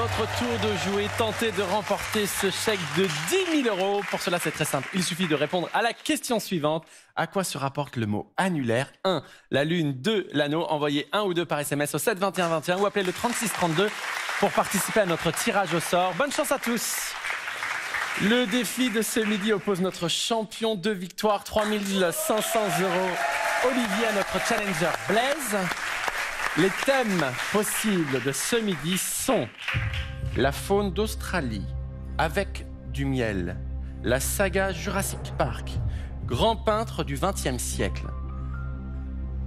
votre tour de jouer. Tentez de remporter ce chèque de 10 000 €. Pour cela, c'est très simple. Il suffit de répondre à la question suivante. À quoi se rapporte le mot annulaire? 1. La lune. 2. L'anneau. Envoyez 1 ou 2 par SMS au 7 21 21 ou appelez le 36 32 pour participer à notre tirage au sort. Bonne chance à tous. Le défi de ce midi oppose notre champion de victoire, 3 500 €, Olivier, à notre challenger Blaise. Les thèmes possibles de ce midi sont la faune d'Australie avec du miel, la saga Jurassic Park, grand peintre du XXe siècle.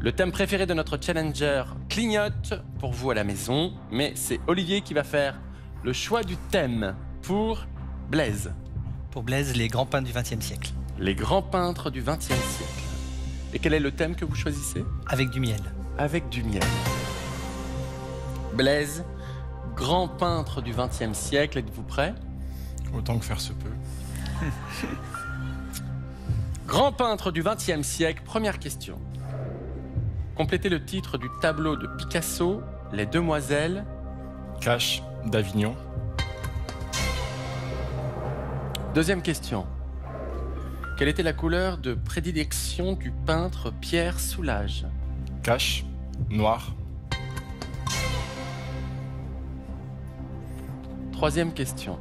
Le thème préféré de notre challenger clignote pour vous à la maison, mais c'est Olivier qui va faire le choix du thème pour Blaise. Pour Blaise, les grands peintres du XXe siècle. Les grands peintres du XXe siècle. Et quel est le thème que vous choisissez? Avec du miel. Avec du miel. Blaise, grand peintre du XXe siècle, êtes-vous prêt? Autant que faire se peut. Grand peintre du XXe siècle, première question. Complétez le titre du tableau de Picasso, Les Demoiselles. Cache d'Avignon. Deuxième question. Quelle était la couleur de prédilection du peintre Pierre Soulages? Cache noir. Troisième question.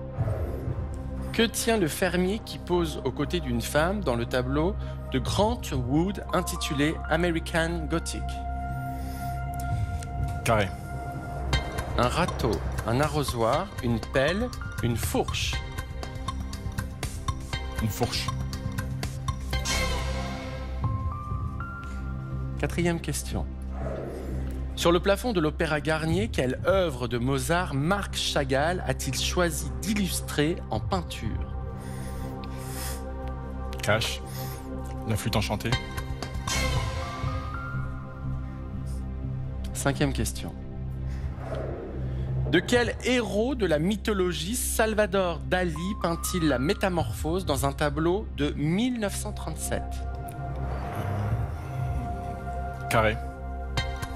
Que tient le fermier qui pose aux côtés d'une femme dans le tableau de Grant Wood intitulé American Gothic? Carré. Un râteau, un arrosoir, une pelle, une fourche. Une fourche. Quatrième question. Sur le plafond de l'Opéra Garnier, quelle œuvre de Mozart Marc Chagall a-t-il choisi d'illustrer en peinture? Cache. La flûte enchantée. Cinquième question. De quel héros de la mythologie Salvador Dali peint-il la métamorphose dans un tableau de 1937? Carré.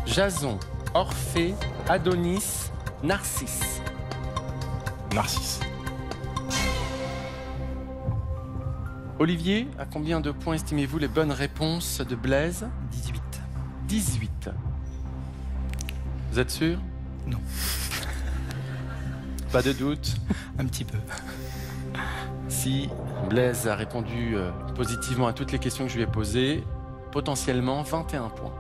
Jason, Orphée, Adonis, Narcisse. Narcisse. Olivier, à combien de points estimez-vous les bonnes réponses de Blaise? 18. 18. Vous êtes sûr? Non. Pas de doute. Un petit peu. Si Blaise a répondu positivement à toutes les questions que je lui ai posées, potentiellement 21 points.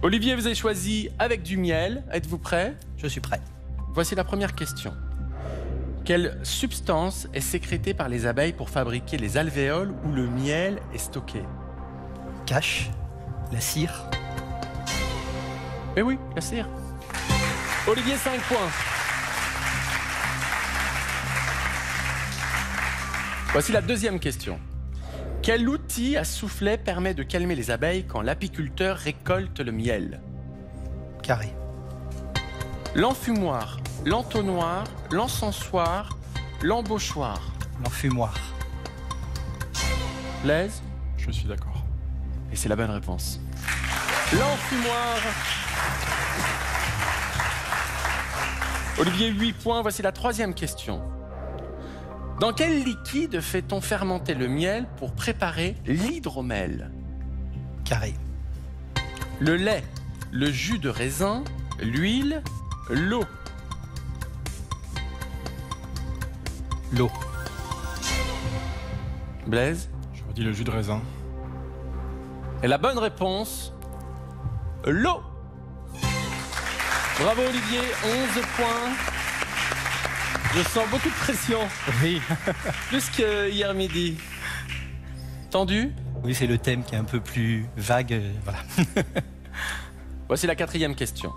Olivier, vous avez choisi avec du miel. Êtes-vous prêt? Je suis prêt. Voici la première question. Quelle substance est sécrétée par les abeilles pour fabriquer les alvéoles où le miel est stocké? Cache. La cire. Eh oui, la cire. Olivier, 5 points. Voici la deuxième question. Quel outil à soufflet permet de calmer les abeilles quand l'apiculteur récolte le miel? Carré. L'enfumoir, l'entonnoir, l'encensoir, l'embauchoir. L'enfumoir. Blaise? Je suis d'accord. Et c'est la bonne réponse. L'enfumoir. Olivier, 8 points. Voici la troisième question. Dans quel liquide fait-on fermenter le miel pour préparer l'hydromel? Carré. Le lait, le jus de raisin, l'huile, l'eau. L'eau. Blaise? Je redis le jus de raisin. Et la bonne réponse, l'eau. Bravo Olivier, 11 points. Je sens beaucoup de pression. Oui. Plus que hier midi. Tendu? Oui, c'est le thème qui est un peu plus vague. Voilà. Voici la quatrième question.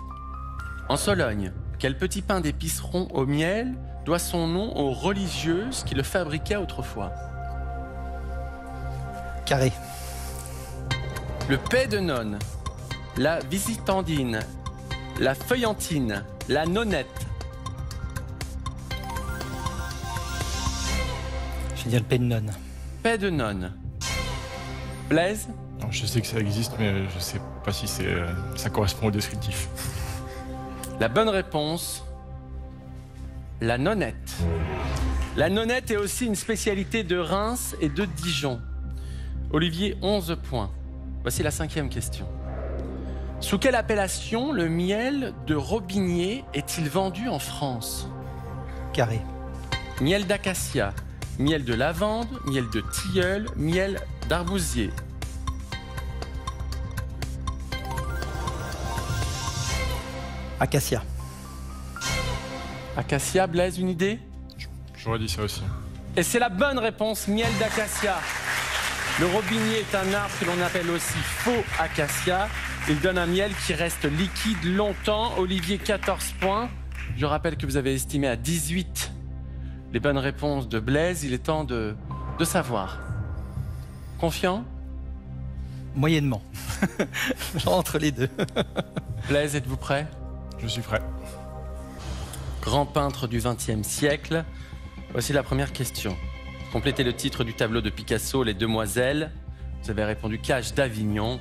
En Sologne, quel petit pain d'épices rond au miel doit son nom aux religieuses qui le fabriquaient autrefois? Carré. Le paix de nonne, la visitandine, la feuillantine, la nonnette. Je vais dire le pennon. Paix de nonne. Blaise? Non, je sais que ça existe, mais je sais pas si ça correspond au descriptif. La bonne réponse, la nonnette. La nonnette est aussi une spécialité de Reims et de Dijon. Olivier, 11 points. Voici la 5e question. Sous quelle appellation le miel de Robinier est-il vendu en France? Carré. Miel d'acacia, miel de lavande, miel de tilleul, miel d'arbousier. Acacia. Acacia, Blaise, une idée? J'aurais dit ça aussi. Et c'est la bonne réponse, miel d'acacia. Le robinier est un arbre que l'on appelle aussi faux acacia. Il donne un miel qui reste liquide longtemps. Olivier, 14 points. Je rappelle que vous avez estimé à 18 les bonnes réponses de Blaise. Il est temps de savoir. Confiant? Moyennement. Entre les deux. Blaise, êtes-vous prêt? Je suis prêt. Grand peintre du XXe siècle. Voici la première question. Complétez le titre du tableau de Picasso, Les Demoiselles. Vous avez répondu Cage d'Avignon.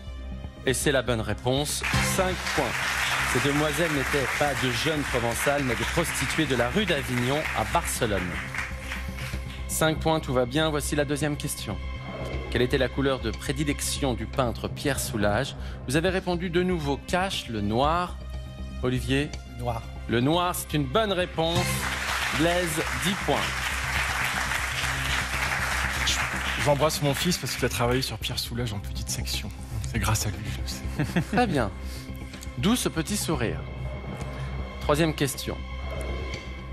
Et c'est la bonne réponse. 5 points. Ces demoiselles n'étaient pas de jeunes provençales, mais des prostituées de la rue d'Avignon à Barcelone. 5 points, tout va bien. Voici la deuxième question. Quelle était la couleur de prédilection du peintre Pierre Soulages? Vous avez répondu de nouveau cache, le noir. Olivier? Noir. Le noir, c'est une bonne réponse. Blaise, 10 points. J'embrasse mon fils parce qu'il a travaillé sur Pierre Soulages en petite section. C'est grâce à lui, je le sais. Très bien. D'où ce petit sourire. Troisième question.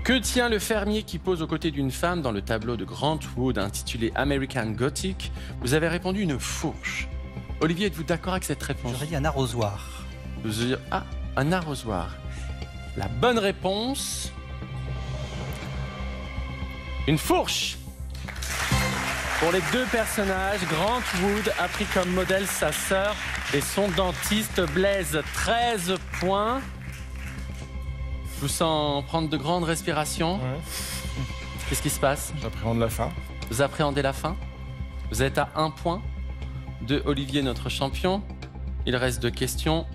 Que tient le fermier qui pose aux côtés d'une femme dans le tableau de Grant Wood intitulé American Gothic? Vous avez répondu une fourche. Olivier, êtes-vous d'accord avec cette réponse? J'aurais dit un arrosoir. Vous allez dire, ah, un arrosoir. La bonne réponse... Une fourche. Pour les deux personnages, Grant Wood a pris comme modèle sa sœur et son dentiste. Blaise, 13 points. Je vous sens prendre de grandes respirations. Ouais. Qu'est-ce qui se passe? J'appréhende la fin. Vous appréhendez la fin? Vous êtes à 1 point de Olivier, notre champion. Il reste 2 questions.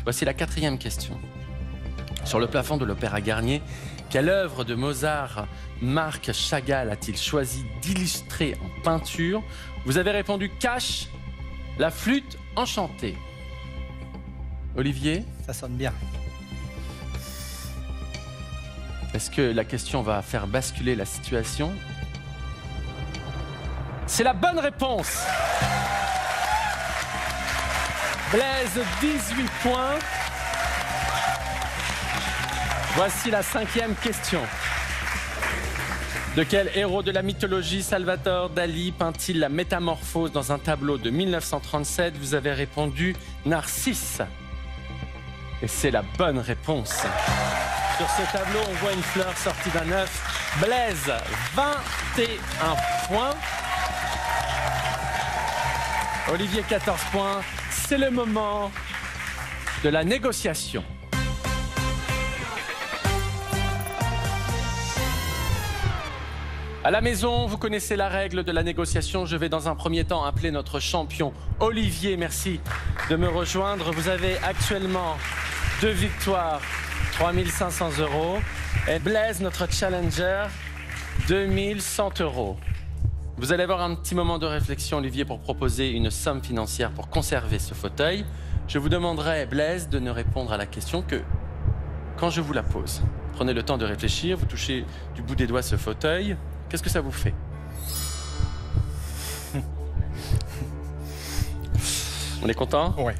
Voici la 4e question. Sur le plafond de l'Opéra Garnier, quelle œuvre de Mozart Marc Chagall a-t-il choisi d'illustrer en peinture? Vous avez répondu cache, la flûte enchantée. Olivier, Ça sonne bien. est-ce que la question va faire basculer la situation? C'est la bonne réponse. Blaise, 18 points. Voici la 5e question. De quel héros de la mythologie Salvatore Dali peint-il la métamorphose dans un tableau de 1937? Vous avez répondu Narcisse. Et c'est la bonne réponse. Sur ce tableau, on voit une fleur sortie d'un œuf. Blaise, 21 points. Olivier, 14 points. C'est le moment de la négociation. À la maison, vous connaissez la règle de la négociation. Je vais dans un premier temps appeler notre champion Olivier. Merci de me rejoindre. Vous avez actuellement 2 victoires, 3 500 €. Et Blaise, notre challenger, 2 100 €. Vous allez avoir un petit moment de réflexion, Olivier, pour proposer une somme financière pour conserver ce fauteuil. Je vous demanderai, Blaise, de ne répondre à la question que quand je vous la pose. Prenez le temps de réfléchir, vous touchez du bout des doigts ce fauteuil. Qu'est-ce que ça vous fait? On est content? Ouais.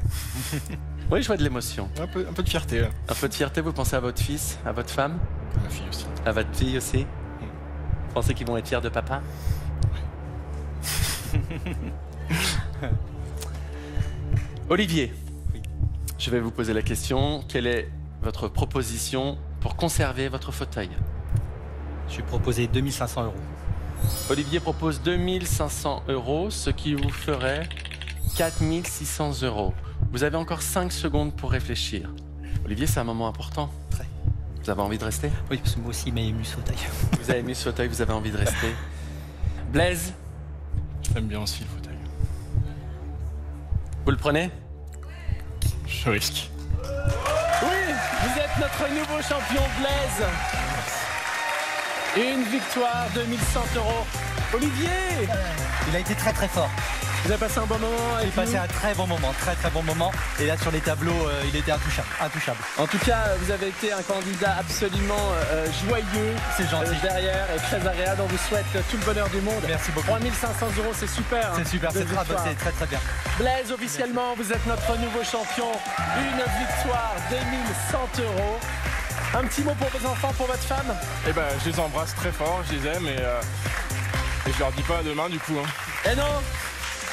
Oui, je vois de l'émotion. Un peu de fierté. Là. Un peu de fierté, vous pensez à votre fils, à votre femme, Ma fille aussi. à votre fille aussi? Vous pensez qu'ils vont être fiers de papa? Olivier, Oui. je vais vous poser la question. Quelle est votre proposition pour conserver votre fauteuil? Je suis proposé 2500 €. Olivier propose 2500 €, ce qui vous ferait 4600 €. Vous avez encore 5 secondes pour réfléchir. Olivier, c'est un moment important. Très. Vous avez envie de rester? Oui, parce que moi aussi, il m'a ému ce fauteuil. Vous avez mis ce fauteuil, vous avez envie de rester. Blaise, J'aime bien aussi le fauteuil. vous le prenez? Je risque. Oui, vous êtes notre nouveau champion, Blaise. Une victoire, 2100 euros. Olivier, Il a été très très fort. vous avez passé un bon moment Il avec passé nous. un très bon moment, très très bon moment. Et là sur les tableaux, il était intouchable. Intouchable. En tout cas, vous avez été un candidat absolument joyeux. C'est gentil. Derrière et très agréable. On vous souhaite tout le bonheur du monde. Merci beaucoup. 3500 euros, c'est super. hein. C'est super, Deux c'est très, victoires. c'est très très bien. Blaise, officiellement, vous êtes notre nouveau champion. Une victoire, 2100 euros. Un petit mot pour vos enfants, pour votre femme. Et ben, je les embrasse très fort, je les aime et je leur dis pas à demain du coup. Hein. Et non,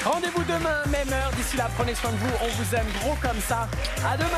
rendez-vous demain, même heure. D'ici là, prenez soin de vous. On vous aime gros comme ça. À demain.